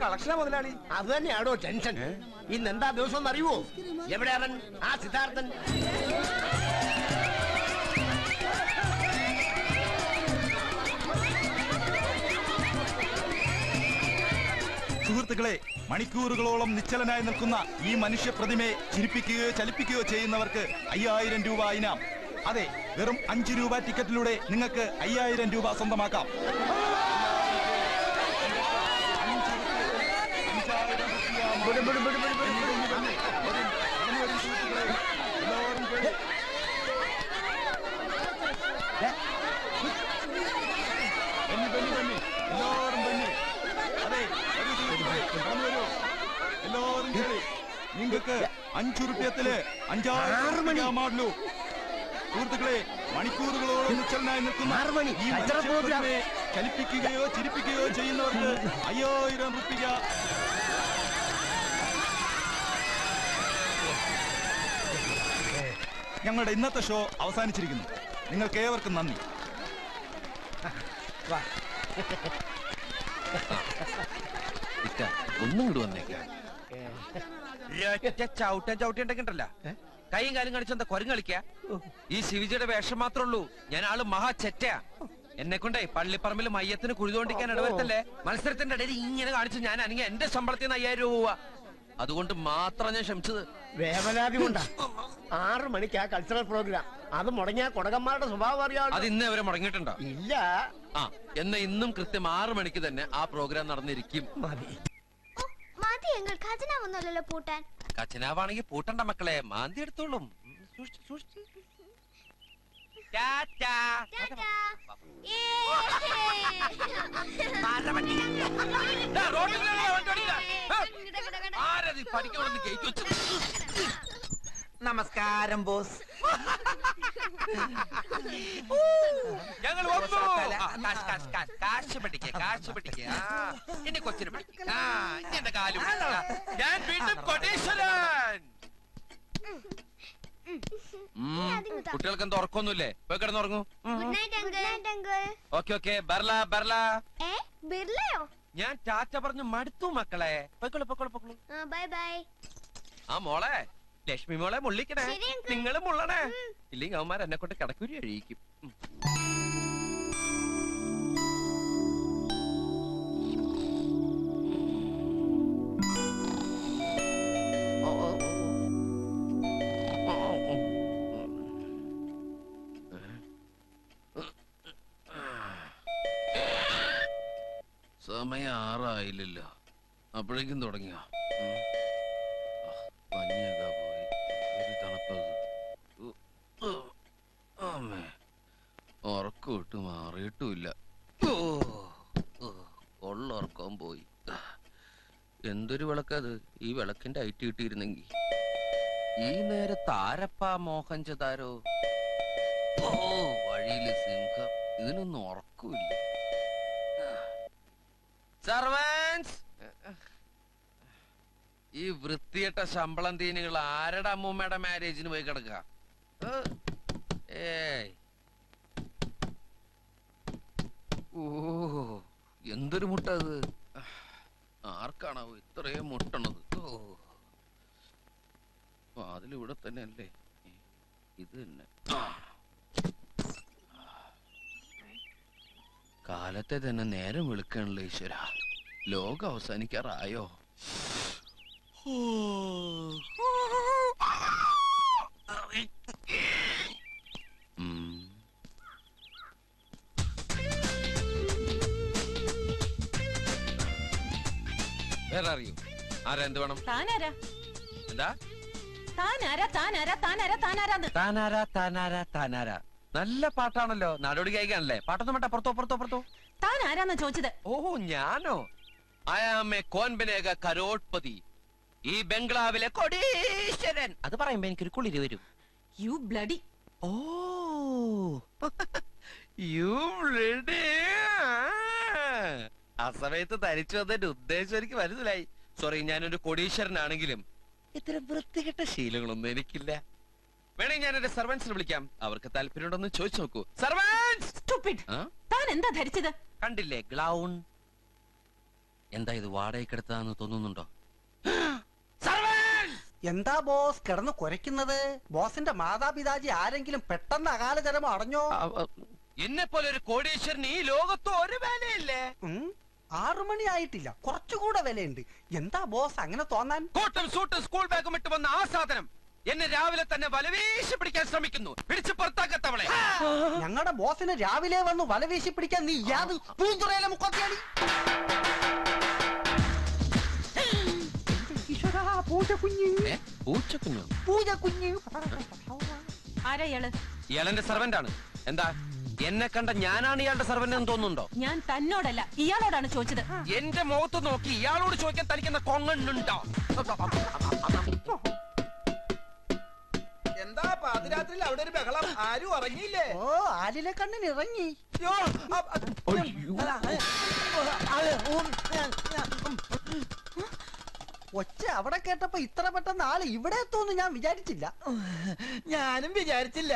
കളക്ഷനാ മുതലാളി. അത് തന്നെയാണോ ടെൻഷൻ? ഇന്ന് എന്താ ദിവസം അറിയുവോ? എവിടെ അവൻ, ആ സിദ്ധാർത്ഥൻ? സുഹൃത്തുക്കളെ, മണിക്കൂറുകളോളം നിശ്ചലനായി നിൽക്കുന്ന ഈ മനുഷ്യ പ്രതിമയെ ചിരിപ്പിക്കുകയോ ചലിപ്പിക്കുകയോ ചെയ്യുന്നവർക്ക് 5000 രൂപ ഇനാം. അതെ, വെറും 5 രൂപ ടിക്കറ്റിലൂടെ നിങ്ങൾക്ക് 5000 രൂപ സ്വന്തമാക്കാം. നിങ്ങൾക്ക് 5 രൂപത്തില് 5000 മാടലു. സുഹൃത്തുക്കളെ, മണിക്കൂറുകളോളം നിശ്ചലനായി നിൽക്കുന്ന ഈ മനുഷ്യനെ ചലിപ്പിക്കുകയോ ചിരിപ്പിക്കുകയോ ചെയ്യുന്നവർക്ക് 5000 രൂപ. ഞങ്ങളുടെ ഇന്നത്തെ ഷോ അവസാനിച്ചിരിക്കുന്നു. നിങ്ങൾക്ക് ഏവർക്കും നന്ദി. ഒന്നും ഇങ്ങോട്ട് വന്നേക്കാം. ചവിട്ടിണ്ടല്ലോ കൈയും കാലും കടിച്ചെന്താ കൊരങ്ങ് കളിക്ക. ഈ ശിവജിയുടെ വേഷം മാത്രമേ ഉള്ളൂ. ഞാൻ ആള് മഹാ ചെറ്റയാ. എന്നെ കൊണ്ടേ പള്ളിപ്പറമ്പിൽ മയ്യത്തിന് കുഴിതോണ്ടിക്കാൻ ഇടവരുത്തല്ലേ. മത്സരത്തിന്റെ ഇടയിൽ ഇങ്ങനെ കാണിച്ചു ഞാൻ അനങ്ങി എന്റെ ശമ്പളത്തിൽ നിന്ന് 5000 രൂപ. അതുകൊണ്ട് മാത്രം ഞാൻ ക്ഷമിച്ചത്. വേവലാതി കൊണ്ടാ. 6 മണിക്ക് ആ കൾച്ചറൽ പ്രോഗ്രാം. അത് മുടങ്ങിയ കൊടകന്മാരുടെ സ്വഭാവം അറിയാം. അത് ഇന്ന് അവരെ മുടങ്ങിയിട്ടുണ്ടോ? ഇല്ല. എന്നാ ഇന്നും കൃത്യം 6 മണിക്ക് തന്നെ ആ പ്രോഗ്രാം നടന്നിരിക്കും. ഖജനാവൊന്നുമല്ലല്ലോ പൂട്ടാൻ. ഖജനാവാണെങ്കിൽ പൂട്ടണ്ട മക്കളെ, മാന്തി എടുത്തോളും. നമസ്കാരം ബോസ്. ഞങ്ങൾ കാശ് പഠിക്കുക എന്നെ കൊച്ചിന് പഠിക്കുക. എന്റെ കാലും ഞാൻ വീണ്ടും കൊടീശ്വരൻ. കുട്ടികൾക്ക് എന്താ ഉറക്കൊന്നുമില്ലേ? പോയി കിടന്നുറങ്ങൂ. ഓക്കെ ഞാൻ ടാറ്റ പറഞ്ഞു മടുത്തു മക്കളെ. പൊയ്ക്കോളൂ. ആ മോളെ, ലക്ഷ്മി മോളെ മുള്ളിക്കണേ. നിങ്ങള് മുള്ളണേ, ഇല്ലെങ്കിൽ അവന്മാർ എന്നെ കൊണ്ട് കിടക്കൂരി കഴിയിക്കും. സമയം 6 ആയില്ലല്ലോ, അപ്പോഴേക്കും തുടങ്ങിയോ? പഞ്ഞിയൊക്കെ പോയി, ഒരു തണുപ്പത്. ഉറക്കം ഇട്ട് മാറിയിട്ടുമില്ല. ഉറക്കം പോയി. എന്തൊരു വിളക്കത്! ഈ വിളക്കിന്റെ ഐറ്റ് കിട്ടിയിരുന്നെങ്കി ഈ നേരത്ത് ആരപ്പാ മോഹൻചതാരോ? വഴിയില് സിംഹം. ഇതിനൊന്നും ഉറക്കില്ല. സർവൻസ്, ഈ വൃത്തിയിട്ട ശമ്പളം തീനുകൾ ആരുടെ അമ്മൂമ്മയുടെ മാരേജിന് പോയി കിടക്കുക? എന്തൊരു മുട്ട അത്! ആർക്കാണാവോ ഇത്രയും മുട്ടണത്? അതിലിവിടെ തന്നെ അല്ലേ? ഇത് തന്നെ. കാലത്തെ തന്നെ നേരം വിളിക്കണല്ലോ ഈശ്വര. ലോകം അവസാനിക്കാറായോ? വേറെ അറിയൂ ആരാ? എന്ത് വേണം? എന്താ താനാരാ? നല്ല പാട്ടാണല്ലോ, നാടോടി ഗായികയാണല്ലേ. പാട്ടൊന്നും വേണ്ട, പുറത്തോ. താൻ ആരാന്നാ ചോദിച്ചത്? ഓഹോ, ഞാനോ? അയാമേ കോൻ ബനേഗ കരോട്ട്പതി, ഈ ബംഗ്ലാവിലെ കൊടീശ്വരൻ. അത് പറയുമ്പോ എനിക്കൊരു കുളിര് വരും. You bloody. Oh you bloody. ആ സമയത്ത് തനിച്ചു വന്നതിന്റെ ഉദ്ദേശം എനിക്ക് മനസ്സിലായി. സോറി, ഞാനൊരു കൊടീശ്വരനാണെങ്കിലും ഇത്തരം വൃത്തികെട്ട ശീലങ്ങളൊന്നും എനിക്കില്ല. വേണമെങ്കിൽ ഞാൻ എന്റെ സർവൻസിനെ വിളിക്കാം, അവർക്ക് താല്പര്യമുണ്ടോന്ന് ചോദിച്ചു നോക്കൂ. സർവൻസ്! താൻ എന്താ ധരിച്ചത്? കണ്ടില്ലേ, ഗ്ലൗൺ. എന്താ ഇത് വാടകയ്ക്കെടുത്താന്ന് തോന്നുന്നുണ്ടോ? എന്താ ബോസ് കിടന്ന് കുരയ്ക്കുന്നത്? ബോസിന്റെ മാതാപിതാജി ആരെങ്കിലും പെട്ടെന്ന് അകാലചരമം അടഞ്ഞോ? എന്നെ പോലെ ഒരു കോടീശ്വരന് ഈ ലോകത്ത് ഒരു വിലയില്ലേ? 6 മണി ആയിട്ടില്ല, കുറച്ചുകൂടെ വിലയുണ്ട്. എന്താ ബോസ് അങ്ങനെ തോന്നാൻ? കോട്ടും സൂട്ടും സ്കൂൾ ബാഗും ഇട്ട് വന്ന ആ സാധനം എന്നെ രാവിലെ തന്നെ വലവീശി പിടിക്കാൻ ശ്രമിക്കുന്നു. പിടിച്ച് പുറത്താക്കത്തവളെ. ഞങ്ങളുടെ ബോസിനെ രാവിലെ വന്ന് വല വീശി പിടിക്കാൻ നീ യാത് പൂന്തുറയിലെ മുക്കത്തിയാണ്. ആരാ ഇയാള്? ഇയാളെന്റെ സെർവന്റ് ആണ്. എന്താ എന്നെ കണ്ട ഞാനാണ് ഇയാളുടെ സെർവന്റ് എന്ന് തോന്നുന്നുണ്ടോ? ഞാൻ തന്നോടല്ല ഇയാളോടാണ് ചോദിച്ചത്. എന്റെ മുഖത്ത് നോക്കി ഇയാളോട് ചോദിക്കാൻ തനിക്കുന്ന കൊങ്ങണ്ണുണ്ടോ? എന്താ പാതിരാത്രിയിൽ അവിടെ ഒരു ബഹളം? ആരും ഉറങ്ങിയില്ലേ? ഓ, ആലിലെ കണ്ണിന് ഇറങ്ങി. ഒച്ച അവിടെ കേട്ടപ്പോ ഇത്ര പെട്ടെന്ന് ആള് ഇവിടെ എത്തുമെന്ന് ഞാൻ വിചാരിച്ചില്ല. ഞാനും വിചാരിച്ചില്ല.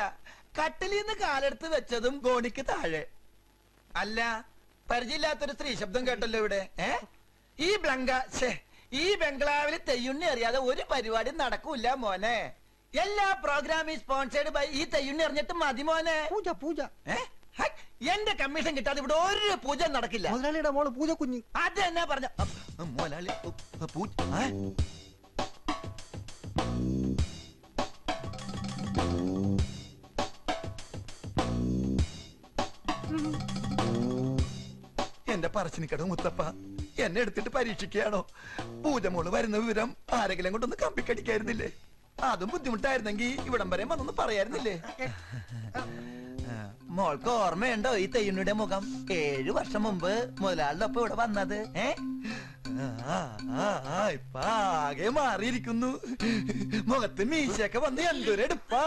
കട്ടിലിന്ന് കാലെടുത്ത് വെച്ചതും ഗോണിക്ക് താഴെ. അല്ല, പരിചയമില്ലാത്തൊരു സ്ത്രീ ശബ്ദം കേട്ടല്ലോ ഇവിടെ. ഈ ബംഗ്ലാവിൽ തെയ്യുണ്ണി അറിയാതെ ഒരു പരിപാടി നടക്കൂല മോനെ. എല്ലാ പ്രോഗ്രാമും സ്പോൺസേഡ് ബൈ ഈ തെയ്യുണ്ണി അറിഞ്ഞിട്ട് മതി മോനെ. പൂജ പൂജ. എന്റെ കമ്മീഷൻ കിട്ടാതെ ഇവിടെ ഒരു പൂജ നടക്കില്ല. മുതലാളിയുടെ മോള് പൂജ കുഞ്ഞ്. അത് തന്നെ പറഞ്ഞ മുതലാളി എന്റെ പറശ്ശിനിക്കടവ് മുത്തപ്പ എന്നെ എടുത്തിട്ട് പരീക്ഷിക്കുകയാണോ? പൂജമോള് വരുന്ന വിവരം ആരെങ്കിലും കൊണ്ടൊന്ന് കമ്പിക്കടിക്കായിരുന്നില്ലേ? അതും ബുദ്ധിമുട്ടായിരുന്നെങ്കിൽ ഇവിടം വരെ വന്നൊന്ന് പറയായിരുന്നില്ലേ? മോൾക്ക് ഓർമ്മയുണ്ടോ ഈ തെയ്യുണ്ണിയുടെ മുഖം? 7 വർഷം മുമ്പ് മുതലാളിയുടെ ഒപ്പം ഇവിടെ വന്നത്. ഇപ്പൊ ആകെ മാറിയിരിക്കുന്നു. മുഖത്ത് മീശയൊക്കെ വന്ന് എന്തൊരെടുപ്പാ.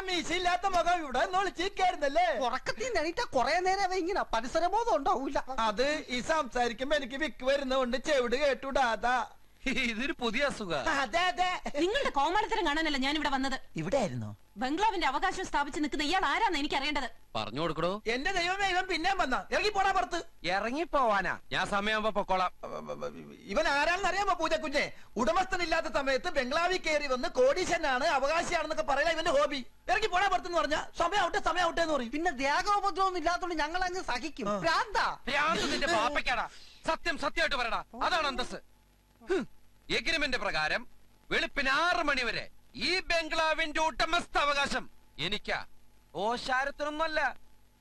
മീശ ഇല്ലാത്ത മുഖം ഇവിടെ ഒളിച്ചിരിക്കായിരുന്നല്ലേ? ഉറക്കത്തിൽ നണീറ്റ കൊറേ നേരം ഇങ്ങനെ പരിസരബോധം ഉണ്ടാവൂല. അത് ഈ സംസാരിക്കുമ്പോ എനിക്ക് വിക്ക് വരുന്നതുകൊണ്ട് ചെവിട് കേട്ടുടാതാ. ഇതൊരു പുതിയ അസുഖം. അതെ അതെ, നിങ്ങളുടെ കോമാളിത്തരം കാണാനല്ല ഞാൻ ഇവിടെ വന്നത്. ഇവിടെ ആയിരുന്നോ? ബംഗ്ലാവിന്റെ അവകാശം സ്ഥാപിച്ച് നിൽക്കുന്ന ഇയാൾ ആരാന്ന് എനിക്ക് അറിയേണ്ടത്. പറഞ്ഞു കൊടുക്കടോ. എന്റെ ദൈവമേ, ഇവൻ പിന്നെ വന്ന ഇറങ്ങി പോടാ പുറത്ത്. ഇറങ്ങിപ്പോവാനാ? ഞാൻ സമയമാകുമ്പോ പൊക്കോളാം. ഇവൻ ആരാണെന്ന് അറിയാമോ പൂജക്കുഞ്ഞെ? ഉടമസ്ഥനില്ലാത്ത സമയത്ത് ബംഗ്ലാവിൽ കയറി വന്ന് കോടീശ്വരനാണ് അവകാശിയാണെന്നൊക്കെ പറയാ ഇവന്റെ ഹോബി. ഇറങ്ങി പോടാ പുറത്തെന്ന് പറഞ്ഞാ സമയാവട്ടെ എന്ന് പറയും. പിന്നെ ദേഹോപദ്രവൊന്നും ഇല്ലാത്തോണ്ട് ഞങ്ങൾ അങ്ങ് സഹിക്കും. ഭ്രാന്ത് നിന്റെ പാപ്പയ്ക്കാടാ. സത്യം സത്യമായിട്ട് പറയടാ. അതാണ് അന്തസ്. എഗ്രിമെന്റ് പ്രകാരം വെളുപ്പിന് 6 മണി വരെ ഈ ബംഗ്ലാവിന്റെ ഉടമസ്ഥ അവകാശം എനിക്കാ. ഓശാരത്തിനൊന്നുമല്ല.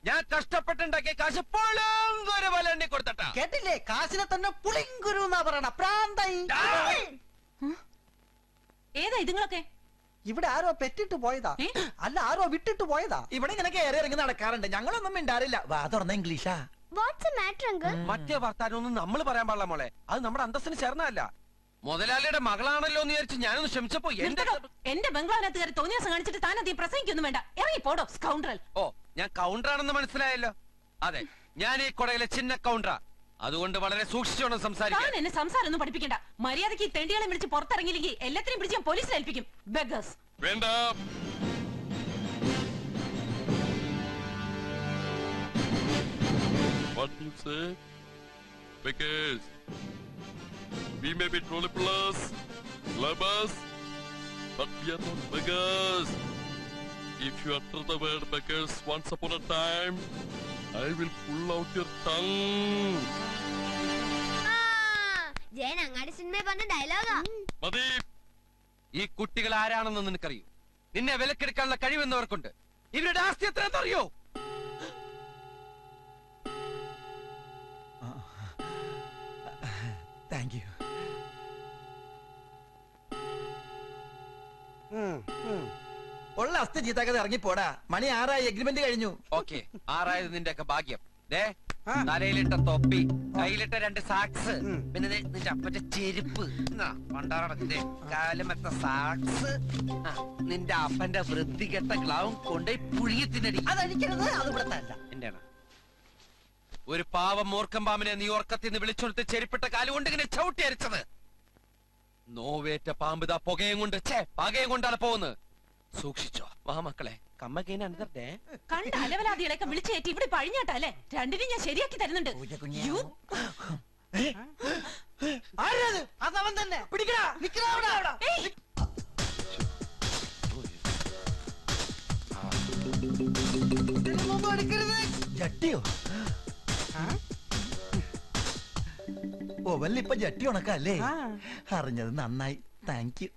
ഞാൻ കഷ്ടപ്പെട്ടുണ്ടാക്കിയ കാശ് പുളങ്കൊരു പോലെ എണ്ണി കൊടുത്തട്ടാ. കേട്ടില്ലേ? കാശിനെ തന്നെ പുളിങ്കുരു എന്നാ പറയണ. പ്രാന്തായി. ഏതാ ഇതുങ്ങളൊക്കെ? ഇവിടെ ആരോ പെറ്റിട്ട് പോയതാ. അല്ല, ആരോ വിട്ടിട്ട് പോയതാ. ഇവിടെ ഇങ്ങനെ കയറി ഇറങ്ങി നടക്കാറുണ്ട്. ഞങ്ങളൊന്നും മിണ്ടാറില്ല. വാ തുറന്ന ഇംഗ്ലീഷാ. മറ്റേ വർത്താനൊന്നും നമ്മൾ പറയാൻ പാടില്ല മോളെ. അത് നമ്മുടെ അന്തസ്സിന് ചേർന്നതല്ല. മുതലാളിയുടെ മകളാണല്ലോ എന്ന് വിചാരിച്ച് ഞാനൊന്ന് ക്ഷമിച്ചപ്പോ എന്റെ ബംഗ്ലാവിനകത്ത് കയറി തോന്നിയാസം കാണിച്ചിട്ട് താനധികം പ്രസംഗിക്കൊന്നും വേണ്ട. ഇറങ്ങി പോടോ സ്കൗണ്ടറൽ. ഓ, ഞാൻ കൗണ്ടറാണെന്ന് മനസ്സിലായല്ലോ. അതെ, ഞാൻ ഈ കൊടയിലെ ചിന്ന കൗണ്ടറാ. അതുകൊണ്ട് വളരെ സൂക്ഷിച്ചോണം സംസാരിക്കാൻ. എന്നെ സംസാരം ഒന്നും പഠിപ്പിക്കണ്ട. മര്യാദയ്ക്ക് തെണ്ടികളെ വിളിച്ച് പുറത്തിറങ്ങിയില്ലെങ്കിൽ എല്ലാത്തിനും പിടിച്ച് ഞാൻ പോലീസിൽ ഏൽപ്പിക്കും. ബെഗേഴ്സ്. വേണ്ട. What you say? Because we may be trolley plus, lovers, but we are not beggars. If you utter the word beggars once upon a time, I will pull out your tongue. Jayan അങ്ങാടി സിനിമയിൽ പറഞ്ഞ ഡയലോഗാ. മതി. ഈ കുട്ടികൾ ആരാണെന്ന് നിനക്കറിയോ? നിന്നെ വിലക്കെടുക്കാനുള്ള കഴിവെന്നവർക്കുണ്ട്. ഇവരുടെ ആസ്തി എത്രയെന്ന് അറിയോ? Thank you. ഉള്ള അസ്ഥി ചീത്താക്കത് ഇറങ്ങിപ്പോടാ. മണി 6 എഗ്രിമെന്റ് കഴിഞ്ഞു. ഓക്കെ, 6 നിന്റെ ഒക്കെ ഭാഗ്യം. തലയിലിട്ട തൊപ്പി, കയ്യിലിട്ട 2 സാക്സ്, പിന്നെ നിന്റെ അപ്പന്റെ ചെരുപ്പ്, കാലുമെത്ത സാക്സ്, നിന്റെ അപ്പന്റെ വൃത്തികെട്ട ഗ്ലൗം കൊണ്ടുപോയി പുഴുങ്ങി തിന്നടി. അതടിക്കരുത്, അത് ഇവിടത്തെ അല്ല. എന്റെയാണ്. ഒരു പാവം മൂർഖം പാമ്പിനെ നീ ഓർക്കത്തിൽ നിന്ന് വിളിച്ചെടുത്ത് ചെരുപ്പിട്ട കാലുകൊണ്ട് ഇങ്ങനെ ചവിട്ടി അരിച്ചത്. നോവേറ്റ പാമ്പ് പുകയും കൊണ്ട് പകയും കൊണ്ടാണ് പോകുന്നത്. സൂക്ഷിച്ചോ വാ മക്കളെ. കമ്മക്കേനെ അനുതരട്ടെ. കണ്ട അലവലാദികളെയൊക്കെ വിളിച്ചേറ്റി ഇവിടെ പഴിഞ്ഞാട്ടല്ലേ? രണ്ടിനും ഞാൻ ശരിയാക്കി തരുന്നുണ്ട്. യ്യോ. അതവൻ തന്നെ പിടിക്കടാ, നിക്കടാ അവിടെ. ഏയ്, ജട്ടിയോ? ഓ വല്ലിപ്പൊ ജട്ടി ഉണക്കല്ലേ? അറിഞ്ഞത് നന്നായി, താങ്ക് യു.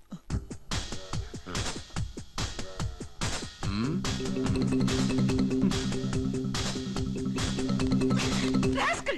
rascal.